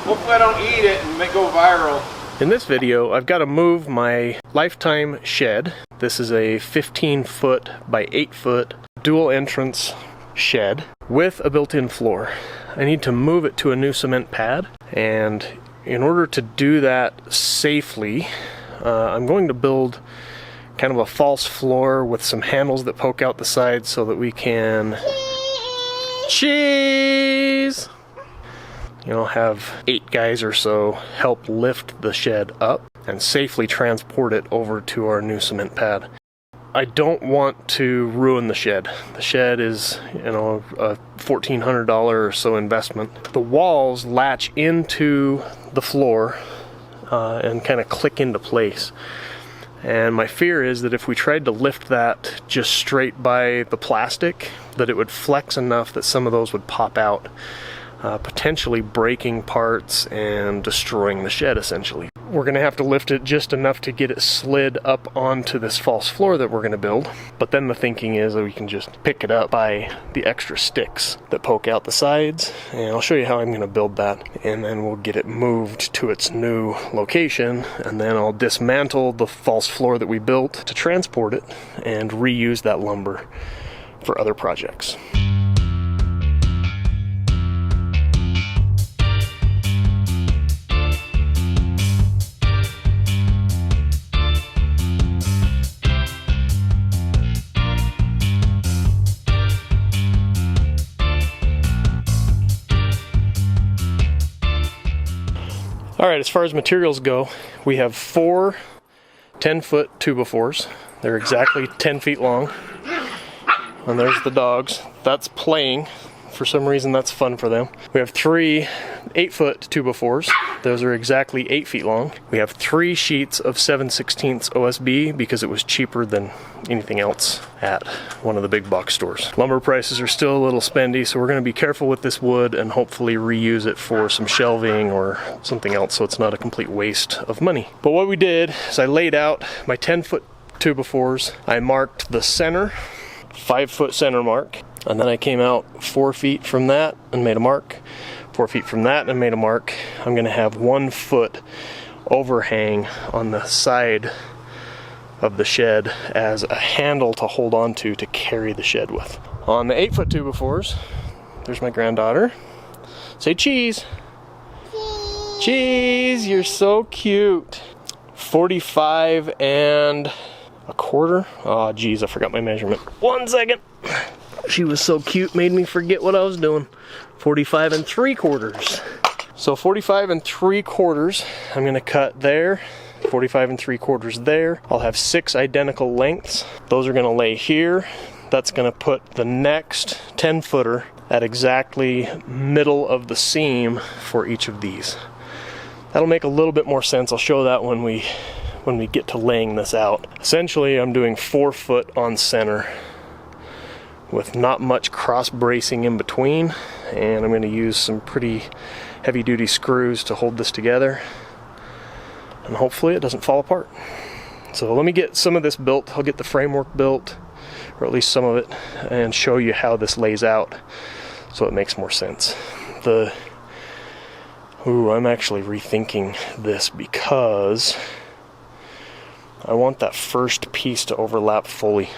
Hopefully I don't eat it and go viral. In this video, I've got to move my Lifetime shed. This is a 15-foot by 8-foot dual entrance shed with a built-in floor. I need to move it to a new cement pad, and in order to do that safely, I'm going to build kind of a false floor with some handles that poke out the sides so that we can cheese! You know, have 8 guys or so help lift the shed up and safely transport it over to our new cement pad. I don't want to ruin the shed. The shed is, you know, a $1,400 or so investment. The walls latch into the floor and kind of click into place. And my fear is that if we tried to lift that just straight by the plastic, that it would flex enough that some of those would pop out, potentially breaking parts and destroying the shed essentially. We're going to have to lift it just enough to get it slid up onto this false floor that we're going to build. But then the thinking is that we can just pick it up by the extra sticks that poke out the sides. And I'll show you how I'm going to build that. And then we'll get it moved to its new location. And then I'll dismantle the false floor that we built to transport it and reuse that lumber for other projects. Alright, as far as materials go, we have 4 10-foot 2x4s. They're exactly 10 feet long. And there's the dogs. That's playing. For some reason, that's fun for them. We have 3 8-foot 2x4s. Those are exactly 8 feet long. We have 3 sheets of 7/16 OSB because it was cheaper than anything else at one of the big box stores. Lumber prices are still a little spendy, so we're going to be careful with this wood and hopefully reuse it for some shelving or something else so it's not a complete waste of money. But what we did is I laid out my 10-foot 2x4s. I marked the center, 5-foot center mark. And then I came out 4 feet from that and made a mark. 4 feet from that and made a mark. I'm going to have 1 foot overhang on the side of the shed as a handle to hold on to carry the shed with. On the 8-foot 2x4s, there's my granddaughter. Say cheese. Cheese. Cheese, you're so cute. 45 and a quarter. Oh, geez, I forgot my measurement. 1 second. She was so cute, made me forget what I was doing. 45 3/4. So 45 3/4, I'm going to cut there. 45 3/4 there. I'll have 6 identical lengths. Those are going to lay here. That's going to put the next 10-footer at exactly middle of the seam for each of these. That'll make a little bit more sense. I'll show that when we get to laying this out. Essentially, I'm doing 4 foot on center with not much cross bracing in between, and I'm going to use some pretty heavy duty screws to hold this together, and hopefully it doesn't fall apart. So let me get some of this built. I'll get the framework built, or at least some of it, and show you how this lays out so it makes more sense. I'm actually rethinking this because I want that first piece to overlap fully.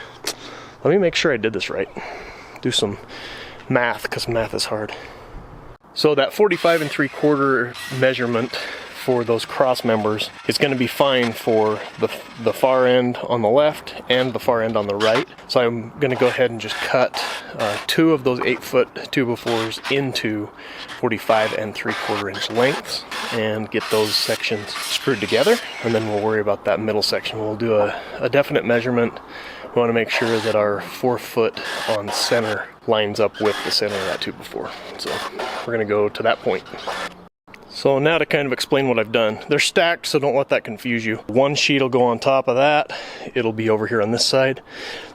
Let me make sure I did this right. Do some math, because math is hard. So that 45 3/4 measurement for those cross members is going to be fine for the far end on the left and the far end on the right. So I'm going to go ahead and just cut 2 of those 8-foot 2x4s into 45 3/4 inch lengths and get those sections screwed together, and then we'll worry about that middle section. We'll do a definite measurement. We want to make sure that our 4 foot on center lines up with the center of that 2x4. So we're going to go to that point. So now to kind of explain what I've done. They're stacked, so don't let that confuse you. 1 sheet will go on top of that. It'll be over here on this side.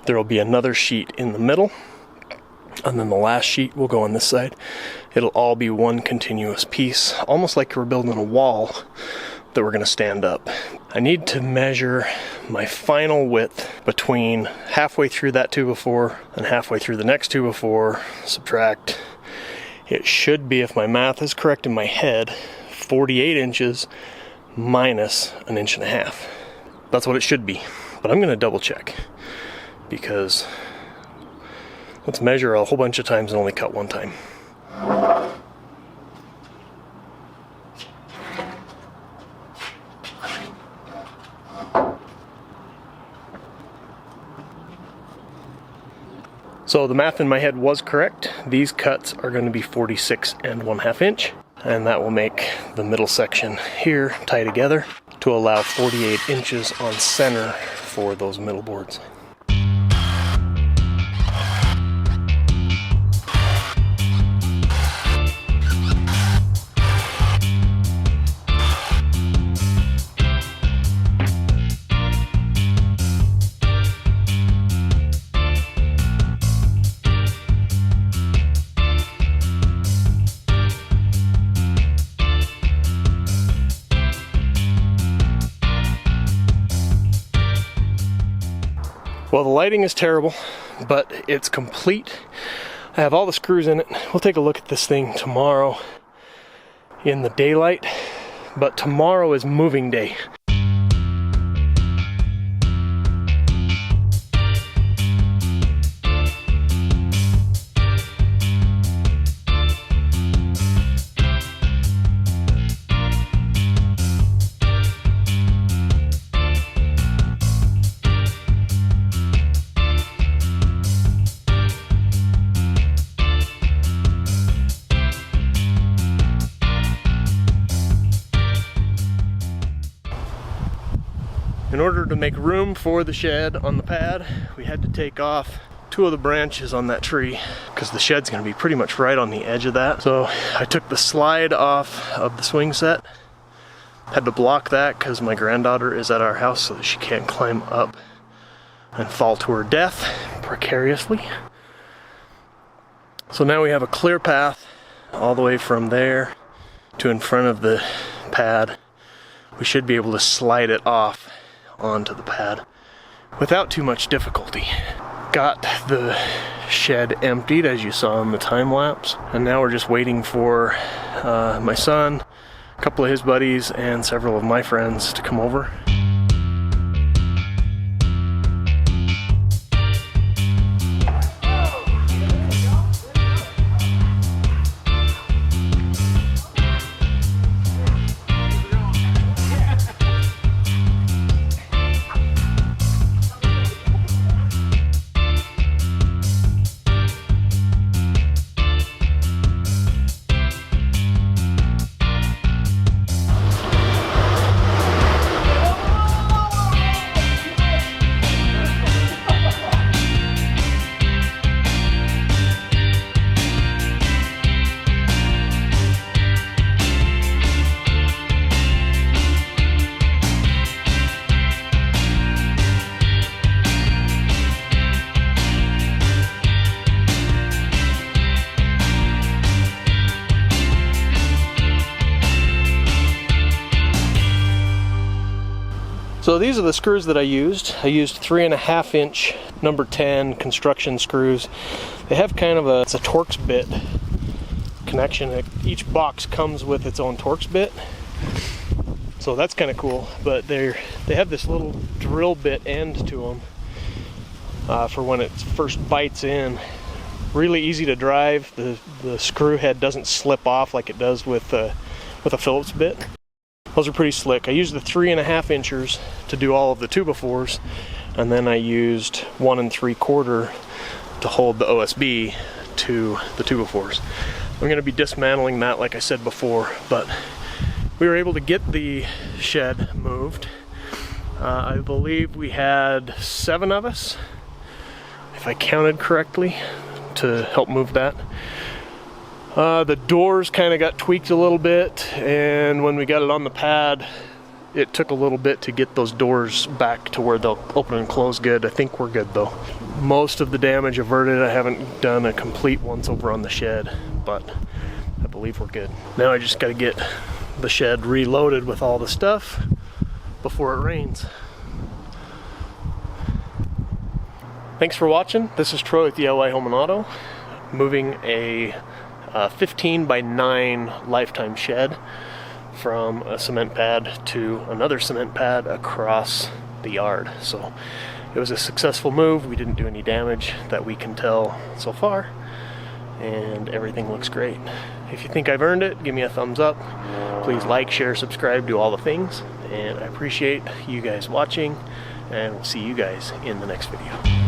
There will be another sheet in the middle, and then the last sheet will go on this side. It'll all be one continuous piece, almost like we're building a wall that we're going to stand up. I need to measure my final width between halfway through that 2x4 and halfway through the next 2x4, subtract. It should be, if my math is correct in my head, 48 inches minus an inch and a half. That's what it should be, but I'm going to double check, because let's measure a whole bunch of times and only cut one time. So the math in my head was correct. These cuts are going to be 46 1/2 inch, and that will make the middle section here tie together to allow 48 inches on center for those middle boards. Well, the lighting is terrible, but it's complete. I have all the screws in it. We'll take a look at this thing tomorrow in the daylight, but tomorrow is moving day. In order to make room for the shed on the pad, we had to take off 2 of the branches on that tree because the shed's going to be pretty much right on the edge of that. So I took the slide off of the swing set. Had to block that because my granddaughter is at our house so that she can't climb up and fall to her death precariously. So now we have a clear path all the way from there to in front of the pad. We should be able to slide it off onto the pad without too much difficulty. Got the shed emptied, as you saw in the time lapse, and now we're just waiting for my son, a couple of his buddies, and several of my friends to come over. So these are the screws that I used. I used 3.5 inch number 10 construction screws. They have kind of it's a Torx bit connection. Each box comes with its own Torx bit. So that's kind of cool, but they have this little drill bit end to them for when it first bites in. Really easy to drive. The screw head doesn't slip off like it does with a Phillips bit. Those are pretty slick. I used the 3.5 inchers to do all of the 2x4s, and then I used 1 3/4 to hold the OSB to the 2x4s. I'm going to be dismantling that like I said before, but we were able to get the shed moved. I believe we had 7 of us, if I counted correctly, to help move that. The doors kind of got tweaked a little bit, and when we got it on the pad, it took a little bit to get those doors back to where they'll open and close good. I think we're good though. Most of the damage averted. I haven't done a complete once over on the shed, but I believe we're good. Now I just got to get the shed reloaded with all the stuff before it rains. Thanks for watching. This is Troy with DIY Home and Auto, moving a 15 by 9 lifetime shed from a cement pad to another cement pad across the yard. So it was a successful move. We didn't do any damage that we can tell so far, and everything looks great. If you think I've earned it, give me a thumbs up. Please like, share, subscribe, do all the things, and I appreciate you guys watching, and we'll see you guys in the next video.